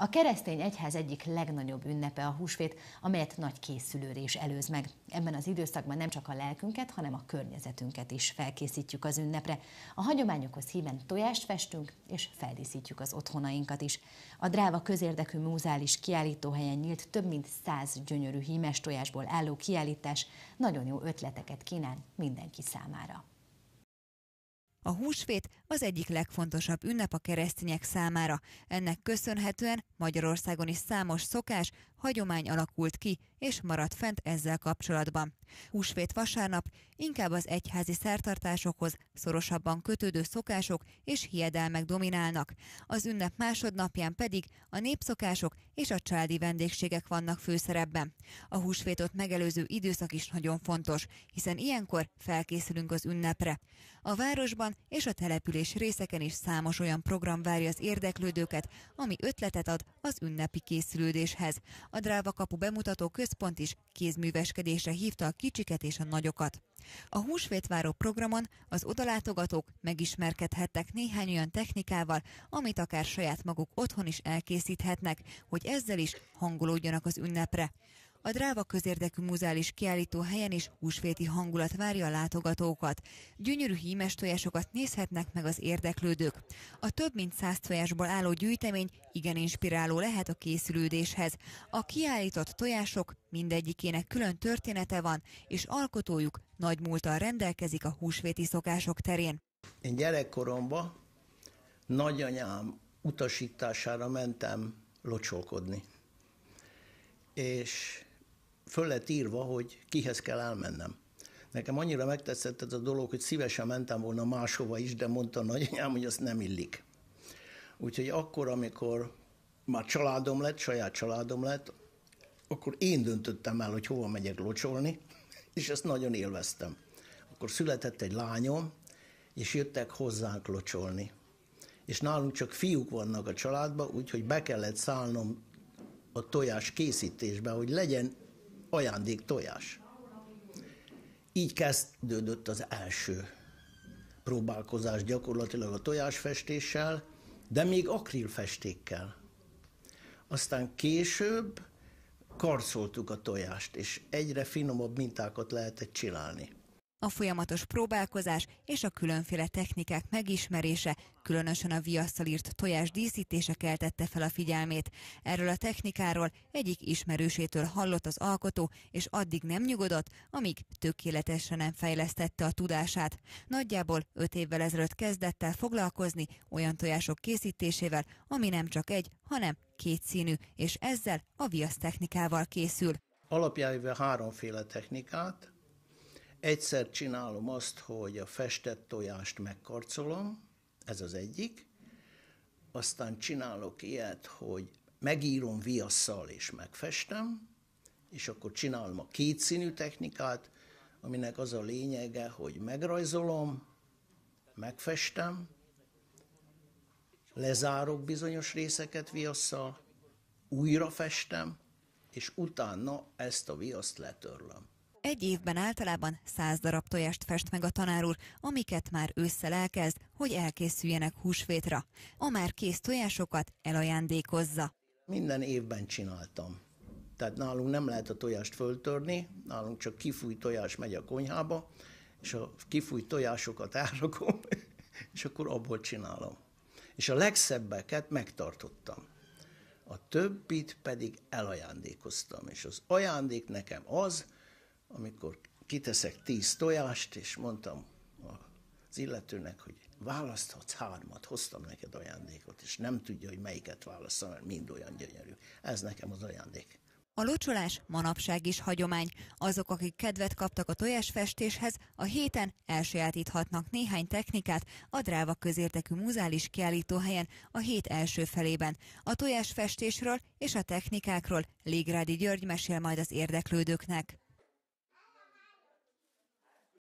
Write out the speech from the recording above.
A keresztény egyház egyik legnagyobb ünnepe a húsvét, amelyet nagy készülődés előz meg. Ebben az időszakban nem csak a lelkünket, hanem a környezetünket is felkészítjük az ünnepre. A hagyományokhoz híven tojást festünk, és feldíszítjük az otthonainkat is. A Dráva közérdekű múzeális kiállítóhelyen nyílt több mint 100 gyönyörű hímes tojásból álló kiállítás nagyon jó ötleteket kínál mindenki számára. A húsvét az egyik legfontosabb ünnep a keresztények számára. Ennek köszönhetően Magyarországon is számos szokás, hagyomány alakult ki, és maradt fent ezzel kapcsolatban. Húsvét vasárnap inkább az egyházi szertartásokhoz szorosabban kötődő szokások és hiedelmek dominálnak. Az ünnep másodnapján pedig a népszokások és a családi vendégségek vannak főszerepben. A húsvétot megelőző időszak is nagyon fontos, hiszen ilyenkor felkészülünk az ünnepre. A városban és a település részeken is számos olyan program várja az érdeklődőket, ami ötletet ad az ünnepi készülődéshez. A Dráva kapu bemutató központ is kézműveskedésre hívta a kicsiket és a nagyokat. A húsvétváró programon az odalátogatók megismerkedhettek néhány olyan technikával, amit akár saját maguk otthon is elkészíthetnek, hogy ezzel is hangolódjanak az ünnepre. A Dráva közérdekű múzeális kiállítóhelyen is húsvéti hangulat várja a látogatókat. Gyönyörű hímes tojásokat nézhetnek meg az érdeklődők. A több mint 100 tojásból álló gyűjtemény igen inspiráló lehet a készülődéshez. A kiállított tojások mindegyikének külön története van, és alkotójuk nagy múlttal rendelkezik a húsvéti szokások terén. Én gyerekkoromban nagyanyám utasítására mentem locsolkodni. És föl lett írva, hogy kihez kell elmennem. Nekem annyira megtetszett ez a dolog, hogy szívesen mentem volna máshova is, de mondta a nagyanyám, hogy azt nem illik. Úgyhogy akkor, amikor már családom lett, saját családom lett, akkor én döntöttem el, hogy hova megyek locsolni, és ezt nagyon élveztem. Akkor született egy lányom, és jöttek hozzánk locsolni. És nálunk csak fiúk vannak a családban, úgyhogy be kellett szállnom a tojás készítésbe, hogy legyen ajándék tojás. Így kezdődött az első próbálkozás gyakorlatilag a tojásfestéssel, de még akrilfestékkel. Aztán később karcoltuk a tojást, és egyre finomabb mintákat lehetett csinálni. A folyamatos próbálkozás és a különféle technikák megismerése, különösen a viasszal írt tojás díszítése keltette fel a figyelmét. Erről a technikáról egyik ismerősétől hallott az alkotó, és addig nem nyugodott, amíg tökéletesen nem fejlesztette a tudását. Nagyjából 5 évvel ezelőtt kezdett el foglalkozni olyan tojások készítésével, ami nem csak egy, hanem 2 színű, és ezzel a viasz technikával készül. Alapjáival 3 technikát. Egyszer csinálom azt, hogy a festett tojást megkarcolom, ez az egyik. Aztán csinálok ilyet, hogy megírom viasszal és megfestem, és akkor csinálom a 2 színű technikát, aminek az a lényege, hogy megrajzolom, megfestem, lezárok bizonyos részeket viasszal, újra festem, és utána ezt a viaszt letörlöm. Egy évben általában 100 darab tojást fest meg a tanár úr, amiket már ősszel elkezd, hogy elkészüljenek húsvétra. A már kész tojásokat elajándékozza. Minden évben csináltam. Tehát nálunk nem lehet a tojást föltörni, nálunk csak kifújt tojás megy a konyhába, és a kifújt tojásokat elrakom, és akkor abból csinálom. És a legszebbeket megtartottam. A többit pedig elajándékoztam. És az ajándék nekem az, amikor kiteszek 10 tojást, és mondtam az illetőnek, hogy választhatsz 3-at, hoztam neked ajándékot, és nem tudja, hogy melyiket válasszam, mert mind olyan gyönyörű. Ez nekem az ajándék. A locsolás manapság is hagyomány. Azok, akik kedvet kaptak a tojásfestéshez, a héten elsajátíthatnak néhány technikát a Dráva közérdekű múzeális kiállítóhelyen a hét első felében. A tojásfestésről és a technikákról Légrádi György mesél majd az érdeklődőknek.